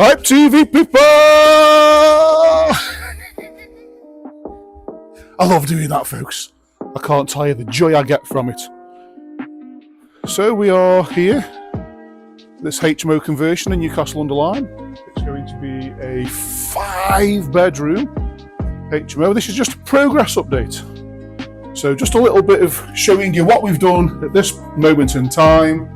Hype TV people! I love doing that, folks. I can't tell you the joy I get from it. So we are here, this HMO conversion in Newcastle-under-Lyme. It's going to be a 5-bedroom HMO. This is just a progress update. So just a little bit of showing you what we've done at this moment in time,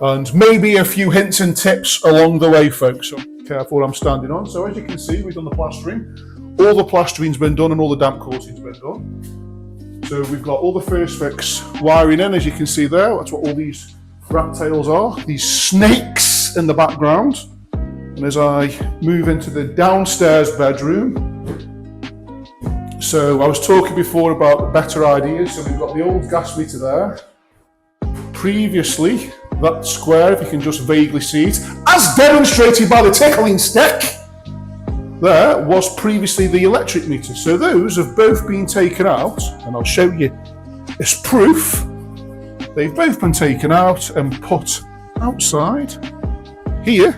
and maybe a few hints and tips along the way, folks. So careful what I'm standing on. So as you can see, we've done the plastering. All the plastering's been done and all the damp coating's been done. So we've got all the first fix wiring in, as you can see there. That's what all these rat tails are, these snakes in the background. And as I move into the downstairs bedroom, so I was talking before about better ideas. So we've got the old gas meter there. Previously, that square, if you can just vaguely see it, as demonstrated by the tickling stick, there was previously the electric meter. So those have both been taken out, and I'll show you as proof. They've both been taken out and put outside here.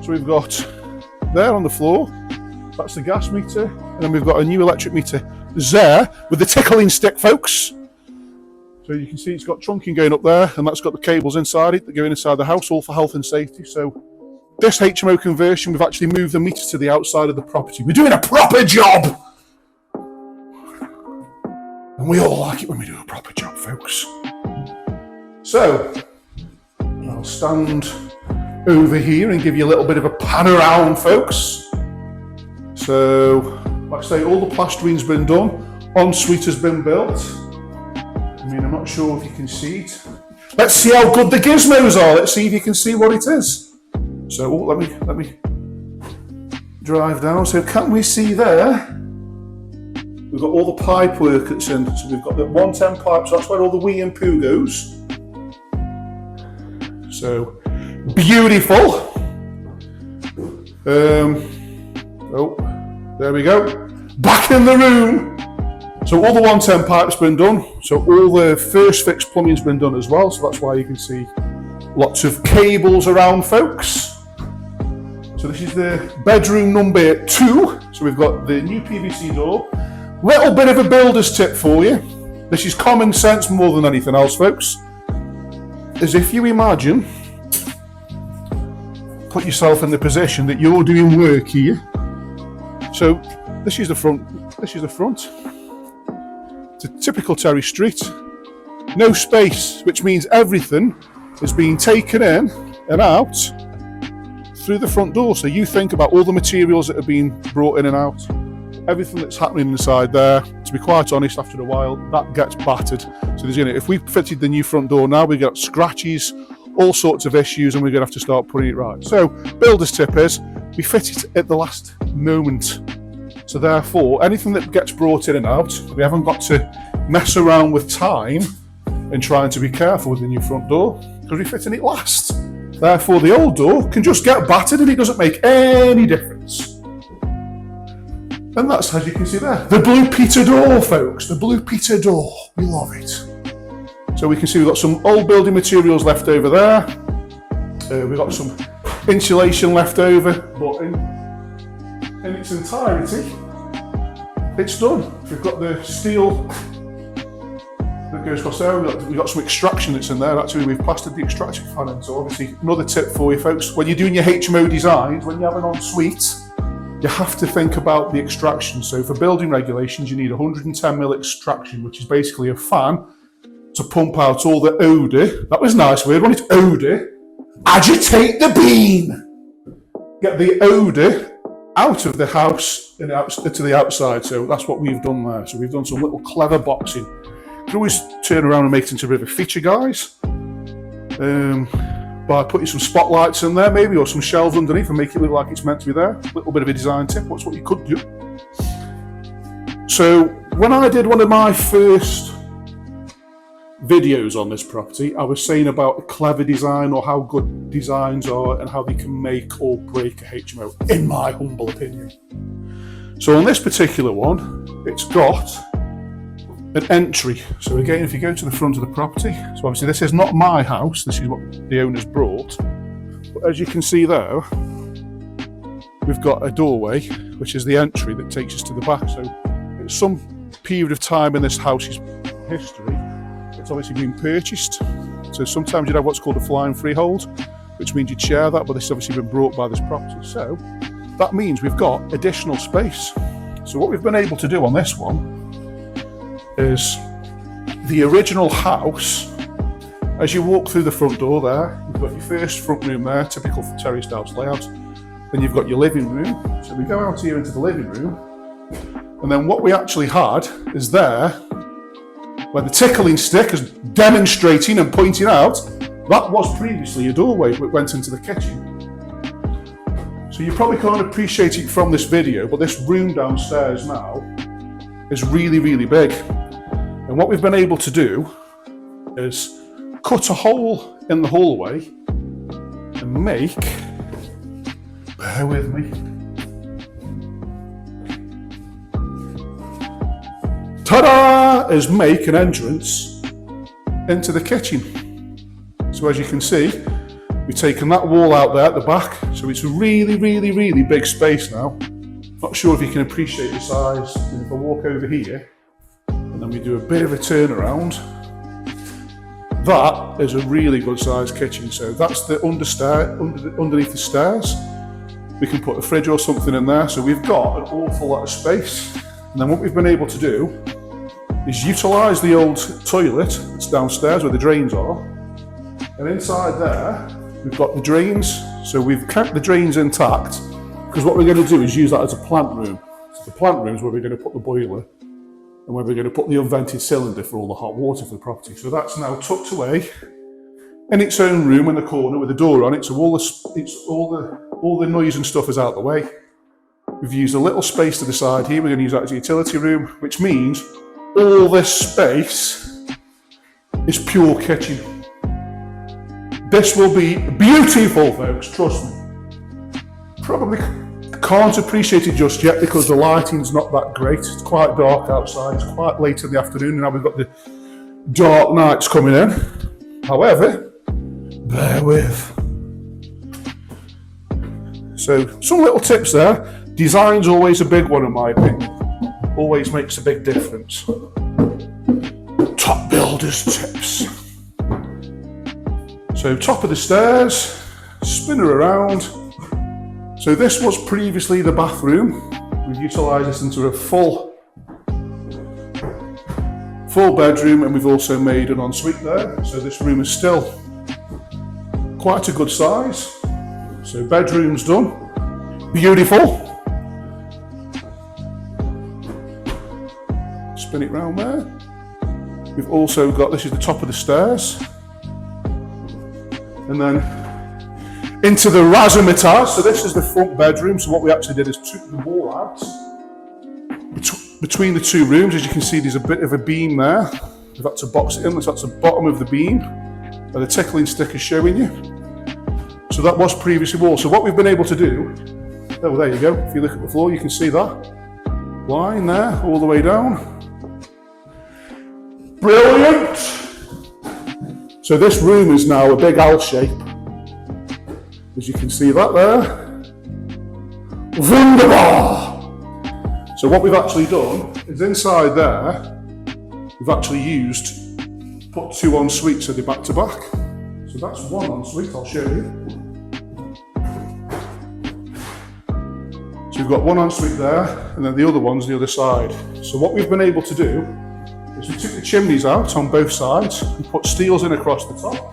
So we've got there on the floor, that's the gas meter, and then we've got a new electric meter there with the tickling stick, folks. So you can see it's got trunking going up there, and that's got the cables inside it that go inside the house, all for health and safety. So this HMO conversion, we've actually moved the meter to the outside of the property. We're doing a proper job! And we all like it when we do a proper job, folks. So, I'll stand over here and give you a little bit of a pan around, folks. So, like I say, all the plastering's been done. All-Ensuite has been built. I mean, I'm not sure if you can see it. Let's see how good the gizmos are. Let's see if you can see what it is. So, let me drive down. So, can we see there? We've got all the pipe work that's in. So we've got the 110 pipes. So that's where all the wee and poo goes. So beautiful. Oh, there we go. Back in the room. So all the 110 pipes been done. So all the first fix plumbing's been done as well. So that's why you can see lots of cables around, folks. So this is the bedroom number 2. So we've got the new PVC door. Little bit of a builder's tip for you. This is common sense more than anything else, folks. As if you imagine, put yourself in the position that you're doing work here. So this is the front. This is the front. It's a typical terrace street. No space, which means everything is being taken in and out through the front door. So you think about all the materials that are being brought in and out. Everything that's happening inside there, to be quite honest, after a while, that gets battered. So there's, if we fitted the new front door now, we get scratches, all sorts of issues, and we're going to have to start putting it right. So, builder's tip is, we fit it at the last moment. So therefore, anything that gets brought in and out, we haven't got to mess around with time and trying to be careful with the new front door, because we're fitting it last. Therefore, the old door can just get battered and it doesn't make any difference. And that's, as you can see there, the blue Peter door, folks. The blue Peter door. We love it. So we can see we've got some old building materials left over there. We've got some insulation left over, but in its entirety, it's done. We've got the steel that goes across there. We've got some extraction that's in there. Actually, we've plastered the extraction fan in. So obviously, another tip for you, folks. When you're doing your HMO designs, when you have an ensuite, you have to think about the extraction. So for building regulations, you need 110mm extraction, which is basically a fan to pump out all the odour. That was a nice word, wasn't it? Odour. Agitate the bean. Get the odour out of the house and out to the outside. So that's what we've done there. So we've done some little clever boxing. You can always turn around and make it into a bit of a feature, guys. By putting some spotlights in there maybe, or some shelves underneath and make it look like it's meant to be there. A little bit of a design tip, that's what you could do. So when I did one of my first videos on this property, I was saying about a clever design, or how good designs are and how they can make or break a HMO, in my humble opinion. So on this particular one, it's got an entry. So again, if you go to the front of the property, so obviously this is not my house, this is what the owners brought. But as you can see there, we've got a doorway, which is the entry that takes us to the back. So at some period of time in this house's history, it's obviously been purchased. So sometimes you'd have what's called a flying freehold, which means you'd share that, but this has obviously been brought by this property. So that means we've got additional space. So what we've been able to do on this one is the original house. As you walk through the front door there, you've got your first front room there, typical for terraced house layout. Then you've got your living room. So we go out here into the living room, and then what we actually had is there, where the tickling stick is demonstrating and pointing out, that was previously a doorway that went into the kitchen. So you probably can't appreciate it from this video, but this room downstairs now is really, really big. And what we've been able to do is cut a hole in the hallway and make, bear with me, ta-da, is make an entrance into the kitchen. So as you can see, we've taken that wall out there at the back, so it's a really, really, really big space now. Not sure if you can appreciate the size. If I walk over here, and then we do a bit of a turnaround, that is a really good sized kitchen. So that's the underneath the stairs. We can put a fridge or something in there, so we've got an awful lot of space. And then what we've been able to do is utilise the old toilet that's downstairs where the drains are. And inside there, we've got the drains. So we've kept the drains intact, because what we're going to do is use that as a plant room. So the plant room is where we're going to put the boiler and where we're going to put the unvented cylinder for all the hot water for the property. So that's now tucked away in its own room in the corner with a door on it. So all the noise and stuff is out the way. We've used a little space to the side here. We're going to use that as a utility room, which means all this space is pure kitchen. This will be beautiful, folks, trust me. Probably can't appreciate it just yet because the lighting's not that great. It's quite dark outside, it's quite late in the afternoon, and now we've got the dark nights coming in. However, bear with. So, some little tips there. Design's always a big one in my opinion. Always makes a big difference. Top builders tips. So top of the stairs, spin her around. So this was previously the bathroom. We've utilised this into a full bedroom, and we've also made an ensuite there. So this room is still quite a good size. So bedroom's done. Beautiful. Spin it round there. We've also got, this is the top of the stairs. And then into the razzmatazz. So this is the front bedroom. So what we actually did is took the wall out. Between the two rooms, as you can see, there's a bit of a beam there. We've had to box it in. So that's the bottom of the beam where the tickling stick is showing you. So that was previously wall. So what we've been able to do, oh, there you go. If you look at the floor, you can see that line there all the way down. Brilliant! So this room is now a big L shape. As you can see that there. Wunderbar! So what we've actually done is inside there, we've actually put two en-suites, so they're back to back. So that's one en-suite, I'll show you. So we've got one en-suite there, and then the other one's the other side. So what we've been able to do is we took the chimneys out on both sides and put steels in across the top.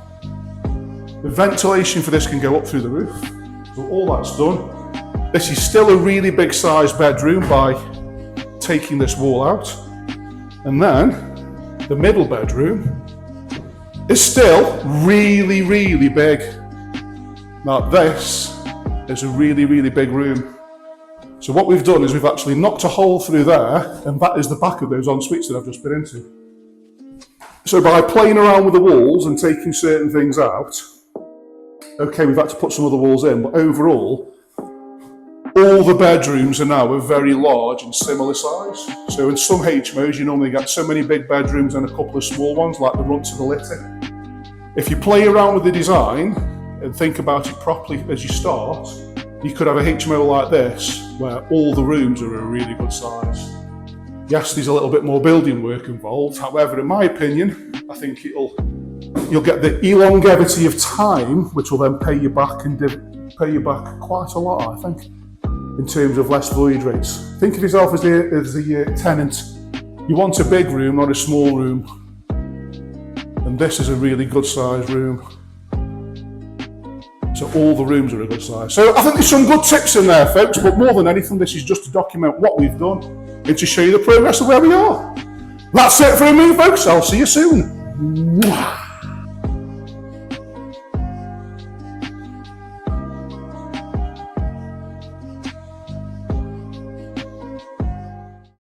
The ventilation for this can go up through the roof. So all that's done. This is still a really big sized bedroom by taking this wall out. And then the middle bedroom is still really, really big. Now this is a really, really big room. So what we've done is we've actually knocked a hole through there, and that is the back of those en-suites that I've just been into. So by playing around with the walls and taking certain things out, okay, we've had to put some other walls in, but overall, all the bedrooms are now a very large and similar size. So in some HMOs, you normally get so many big bedrooms and a couple of small ones, like the run to the litter. If you play around with the design and think about it properly as you start, you could have a HMO like this where all the rooms are a really good size. Yes, there's a little bit more building work involved. However, in my opinion, I think you'll get the elongevity of time, which will then pay you back and pay you back quite a lot, I think, in terms of less void rates. Think of yourself as the tenant. You want a big room, not a small room. And this is a really good sized room. So all the rooms are a good size. So I think there's some good tips in there, folks, but more than anything, this is just to document what we've done and to show you the progress of where we are. That's it for me, folks. I'll see you soon.